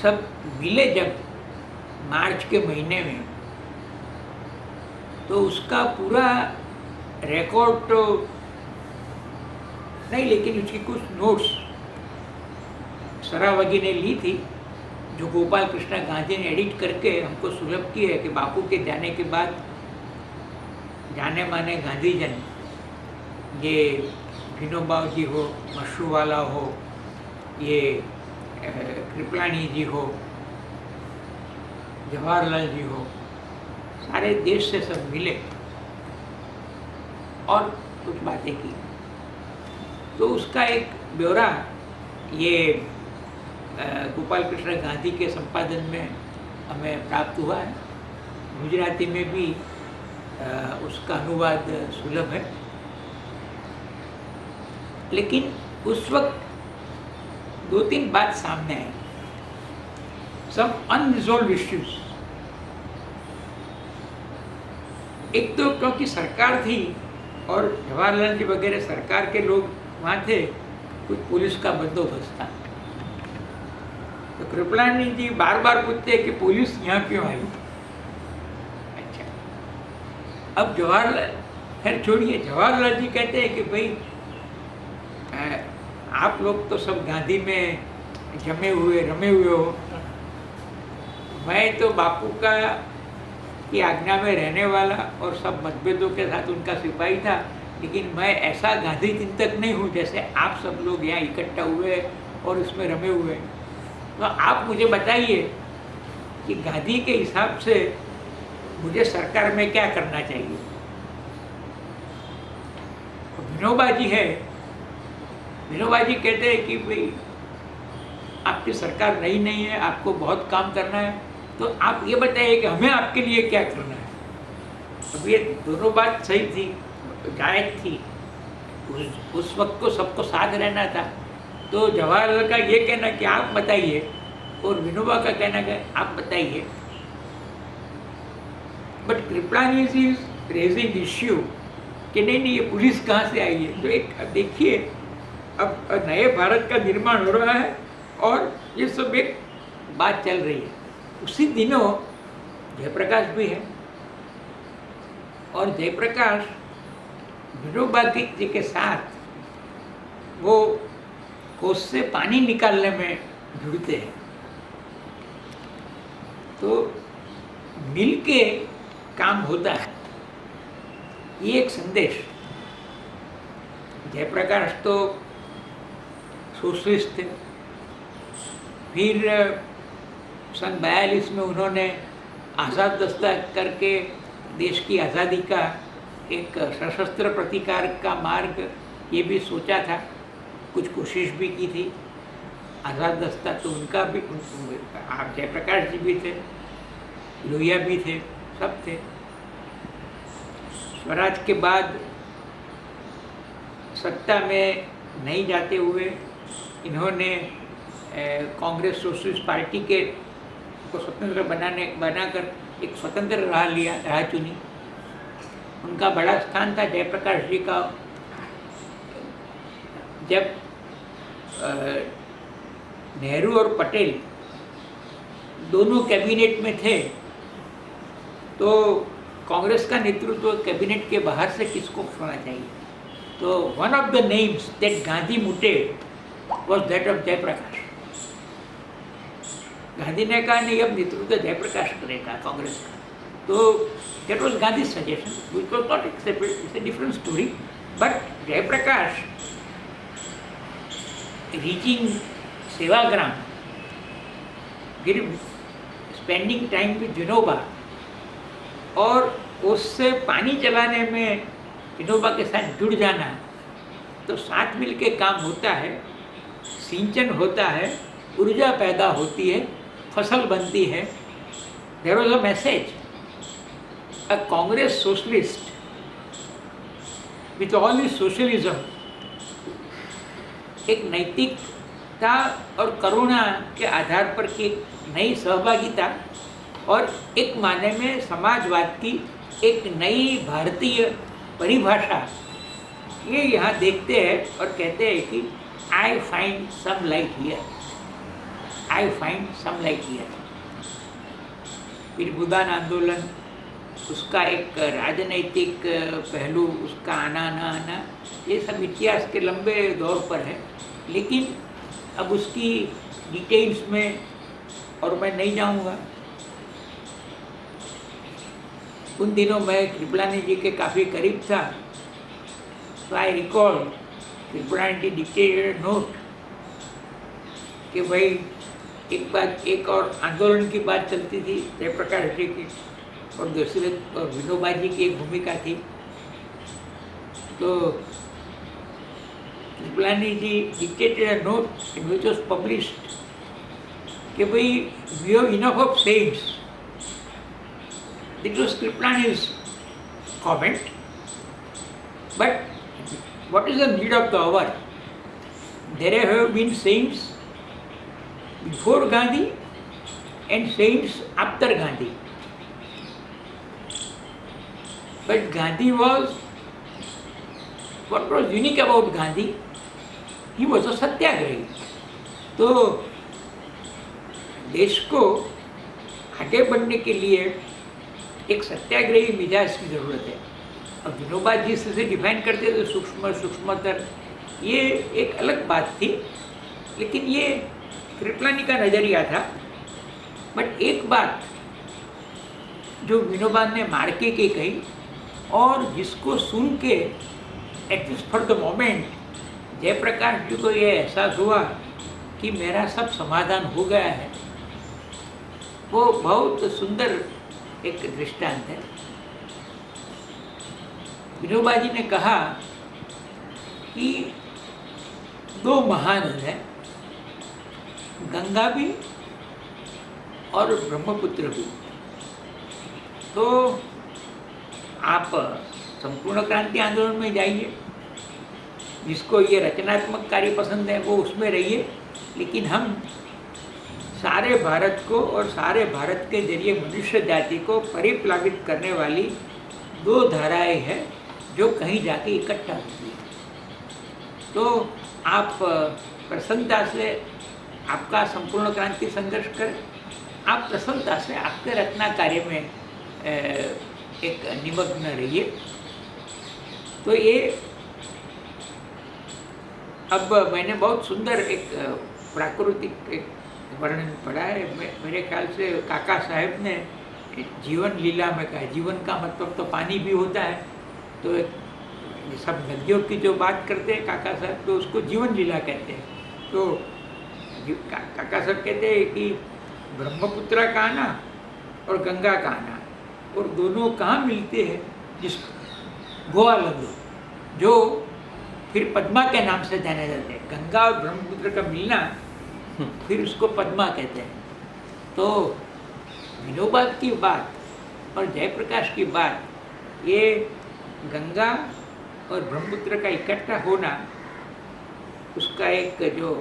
सब मिले जब मार्च के महीने में, तो उसका पूरा रिकॉर्ड तो नहीं, लेकिन उसकी कुछ नोट्स सरावगी ने ली थी, जो गोपाल कृष्ण गांधी ने एडिट करके हमको सुलभ की है कि बापू के जाने के बाद जाने माने गांधीजन, ये विनोबा जी हो, मशरूवाला हो, ये कृपलानी जी हो, जवाहरलाल जी हो, सारे देश से सब मिले और कुछ बातें की। तो उसका एक ब्यौरा ये गोपाल कृष्ण गांधी के संपादन में हमें प्राप्त हुआ है। गुजराती में भी उसका अनुवाद सुलभ है। लेकिन उस वक्त 2-3 बात सामने आई, सम अनरिजॉल्व इश्यूज। एक तो क्योंकि सरकार थी और जवाहरलाल जी वगैरह सरकार के लोग वहाँ थे, कुछ पुलिस का बंदोबस्त था। तो कृपलानी जी बार बार पूछते हैं कि पुलिस यहाँ क्यों आई। अच्छा, अब जवाहरलाल, खैर छोड़िए, जवाहरलाल जी कहते हैं कि भाई आप लोग तो सब गांधी में जमे हुए रमे हुए हो, मैं तो बापू का की आज्ञा में रहने वाला और सब मतभेदों के साथ उनका सिपाही था, लेकिन मैं ऐसा गांधी चिंतक नहीं हूँ जैसे आप सब लोग यहाँ इकट्ठा हुए और इसमें रमे हुए। तो आप मुझे बताइए कि गांधी के हिसाब से मुझे सरकार में क्या करना चाहिए। तो विनोबा जी है, विनोबा जी कहते हैं कि भाई आपकी सरकार नई नहीं है, आपको बहुत काम करना है, तो आप ये बताइए कि हमें आपके लिए क्या करना है। अब ये दोनों बात सही थी, जायज़ थी। उस वक्त को सबको साथ रहना था। तो जवाहरलाल का ये कहना कि आप बताइए और विनोबा का कहना कि आप बताइए। But Kripalani is raising issue कि नहीं ये पुलिस कहाँ से आई है। तो एक देखिए, अब नए भारत का निर्माण हो रहा है और ये सब एक बात चल रही है। उसी दिनों जयप्रकाश भी है और जयप्रकाश विनोबा जी के साथ वो कोस से पानी निकालने में जुड़ते हैं। तो मिल के काम होता है, ये एक संदेश। जयप्रकाश तो सोशलिस्ट थे, फिर सन 42 में उन्होंने आज़ाद दस्ता करके देश की आज़ादी का एक सशस्त्र प्रतिकार का मार्ग ये भी सोचा था, कुछ कोशिश भी की थी। आज़ाद दस्ता तो उनका भी, आप जयप्रकाश जी भी थे, लोहिया भी थे, सब थे। स्वराज के बाद सत्ता में नहीं जाते हुए इन्होंने कांग्रेस सोशलिस्ट पार्टी के को स्वतंत्र बनाकर एक स्वतंत्र राह चुनी। उनका बड़ा स्थान था जयप्रकाश जी का। जब नेहरू और पटेल दोनों कैबिनेट में थे तो कांग्रेस का नेतृत्व कैबिनेट के बाहर से किसको होना चाहिए। तो one of the names that Gandhi mooted was that of Jayaprakash. Gandhi ने कहा नहीं, अब नेतृत्व जयप्रकाश करेगा कांग्रेस का। तो that was Gandhi suggestion, which was not accepted, it's a different story. But Jayaprakash reaching Sevagram, spending time with Vinoba और उससे पानी चलाने में विनोबा के साथ जुड़ जाना, तो साथ मिल के काम होता है, सिंचन होता है, ऊर्जा पैदा होती है, फसल बनती है। There was a message, a Congress socialist with all is socialism, एक नैतिकता और करुणा के आधार पर की नई सहभागिता और एक माने में समाजवाद की एक नई भारतीय परिभाषा, ये यहाँ देखते हैं और कहते हैं कि I find some light here. I find some like here. फिर भूदान आंदोलन, उसका एक राजनैतिक पहलू, उसका आना ना आना, ये सब इतिहास के लंबे दौर पर है, लेकिन अब उसकी डिटेल्स में और मैं नहीं जाऊंगा। उन दिनों मैं कृपलानी जी के काफ़ी करीब था, तो I recall Kripalani ji dictated note कि भाई एक और आंदोलन की बात चलती थी जयप्रकाश जी की, और दूसरे और विनोबा जी की एक भूमिका थी। तो Kripalani ji dictated note in which was published कि भाई we have enough of saints. It was Kriplani's comment, but what is the need of the hour? There have been saints before Gandhi and saints after Gandhi. But Gandhi was, what was unique about Gandhi? He was a satyagrahi. तो देश को आगे बढ़ने के लिए एक सत्याग्रही मिजाज की ज़रूरत है। अब विनोबा जी से डिफाइन करते थे सूक्ष्म सूक्ष्मतर, ये एक अलग बात थी, लेकिन ये कृपलानी का नज़रिया था। बट एक बात जो विनोबा ने मार्के के कही, और जिसको सुन के at least for the moment Jayaprakash ji को ये एहसास हुआ कि मेरा सब समाधान हो गया है, वो बहुत सुंदर एक दृष्टांत है। विनोबा जी ने कहा कि दो महानद हैं, गंगा भी और ब्रह्मपुत्र भी। तो आप संपूर्ण क्रांति आंदोलन में जाइए, जिसको ये रचनात्मक कार्य पसंद है वो उसमें रहिए, लेकिन हम सारे भारत को और सारे भारत के जरिए मनुष्य जाति को परिप्लावित करने वाली दो धाराएं हैं जो कहीं जाके इकट्ठा होती है। तो आप प्रसन्नता से आपका संपूर्ण क्रांति संघर्ष करें, आप प्रसन्नता से आपके रचना कार्य में एक निमग्न रहिए। तो ये अब मैंने बहुत सुंदर एक प्राकृतिक एक वर्णन पढ़ा है, मेरे ख्याल से काका साहब ने जीवन लीला में कहा। जीवन का मतलब तो पानी भी होता है, तो सब नदियों की जो बात करते हैं काका साहब, तो उसको जीवन लीला कहते हैं। तो काका साहब कहते हैं कि ब्रह्मपुत्र का आना और गंगा का आना, और दोनों कहाँ मिलते हैं, जिस गोवालंदो, जो फिर पद्मा के नाम से जाने जाते हैं। गंगा और ब्रह्मपुत्र का मिलना फिर उसको पद्मा कहते हैं। तो विनोबा की बात और जयप्रकाश की बात, ये गंगा और ब्रह्मपुत्र का इकट्ठा होना, उसका एक जो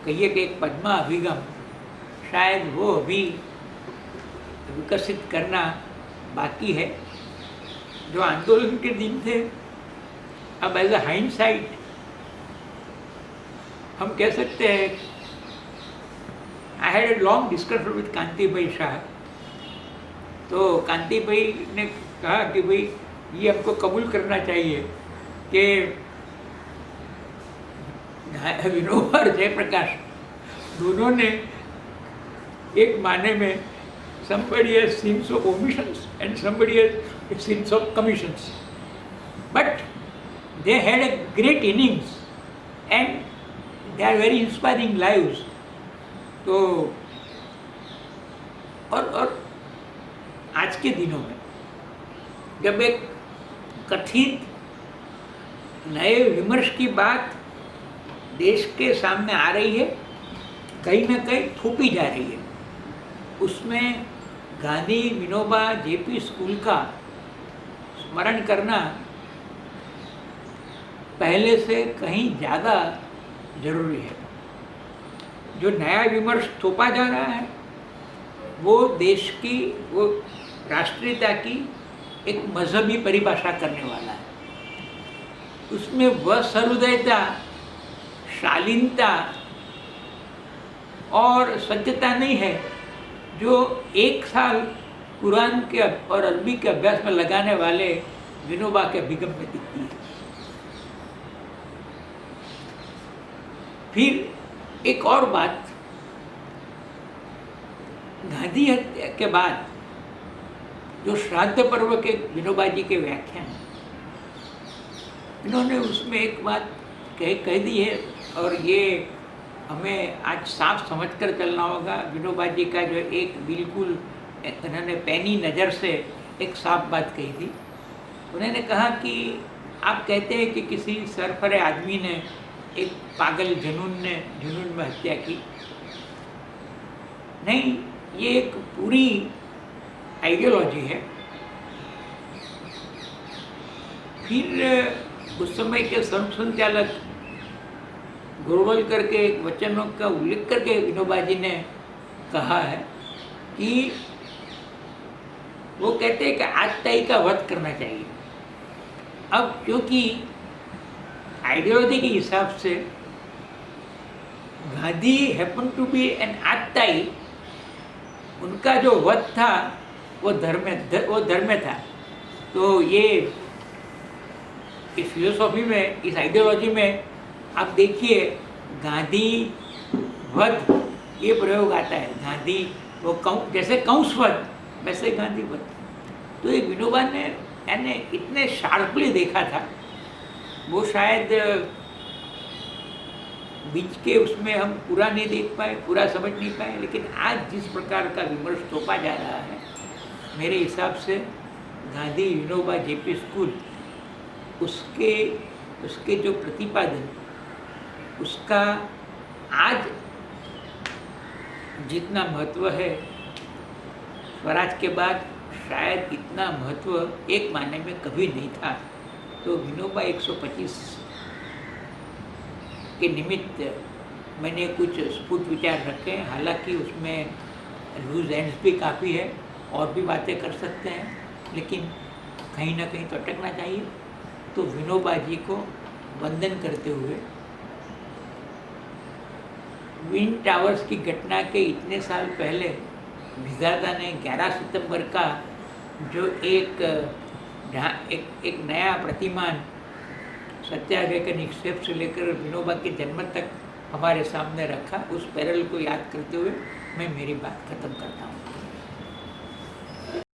कहिए कि एक पद्मा अभिगम, शायद वो अभी विकसित करना बाकी है। जो आंदोलन के दिन थे, अब एज अ हाइंडसाइट हम कह सकते हैं, I had a long discussion with Kanti bhai Shah. तो कांति भाई ने कहा कि भाई ये हमको कबूल करना चाहिए कि विनोबा और जयप्रकाश दोनों ने एक माने में somebody has sins of omissions and somebody has sins of commissions, but they had a great innings and they are very inspiring lives. तो और आज के दिनों में जब एक कथित नए विमर्श की बात देश के सामने आ रही है, कहीं ना कहीं थोपी जा रही है, उसमें गांधी विनोबा जेपी स्कूल का स्मरण करना पहले से कहीं ज़्यादा जरूरी है। जो नया विमर्श थोपा जा रहा है वो देश की, वो राष्ट्रीयता की एक मजहबी परिभाषा करने वाला है। उसमें वह सहृदयता, शालीनता और सज्जता नहीं है जो एक साल कुरान के और अरबी के अभ्यास में लगाने वाले विनोबा के अभिगम में दिखती है। फिर एक और बात, गांधी हत्या के बाद जो श्राद्ध पर्व के विनोबा जी के व्याख्यान, इन्होंने उसमें एक बात कह दी है और ये हमें आज साफ समझकर चलना होगा। विनोबा जी का जो एक बिल्कुल उन्होंने पैनी नज़र से एक साफ बात कही थी। उन्होंने कहा कि आप कहते हैं कि किसी सरफरे आदमी ने, एक पागल जुनून में हत्या की। नहीं, ये एक पूरी आइडियोलॉजी है। फिर उस समय के संचालक गोरवलकर के वचनों का उल्लेख करके विनोबा जी ने कहा है कि वो कहते हैं कि आतताई का वध करना चाहिए। अब क्योंकि आइडियोलॉजी के हिसाब से Gandhi happen to be an आतताई, उनका जो वध था वो धर्म में था। तो ये इस फिलोसॉफी में, इस आइडियोलॉजी में आप देखिए गांधी वध ये प्रयोग आता है। गांधी वो जैसे कंस वध वैसे गांधी वध। तो ये विनोबा ने यानी इतने शार्पली देखा था, वो शायद बीच के उसमें हम पूरा नहीं देख पाए, पूरा समझ नहीं पाए। लेकिन आज जिस प्रकार का विमर्श थोपा जा रहा है, मेरे हिसाब से गांधी विनोबा जेपी स्कूल, उसके जो प्रतिपादन, उसका आज जितना महत्व है, स्वराज के बाद शायद इतना महत्व एक मायने में कभी नहीं था। तो विनोबा 125 के निमित्त मैंने कुछ स्फुट विचार रखे हैं। हालांकि उसमें लूज एंड्स भी काफ़ी है, और भी बातें कर सकते हैं, लेकिन कहीं ना कहीं तो अटकना चाहिए। तो विनोबा जी को वंदन करते हुए, विंड टावर्स की घटना के इतने साल पहले विधाता ने 11 सितंबर का जो एक नया प्रतिमान सत्याग्रह के निक्षेप से लेकर विनोबा के जन्म तक हमारे सामने रखा, उस पैरल को याद करते हुए मैं मेरी बात खत्म करता हूँ।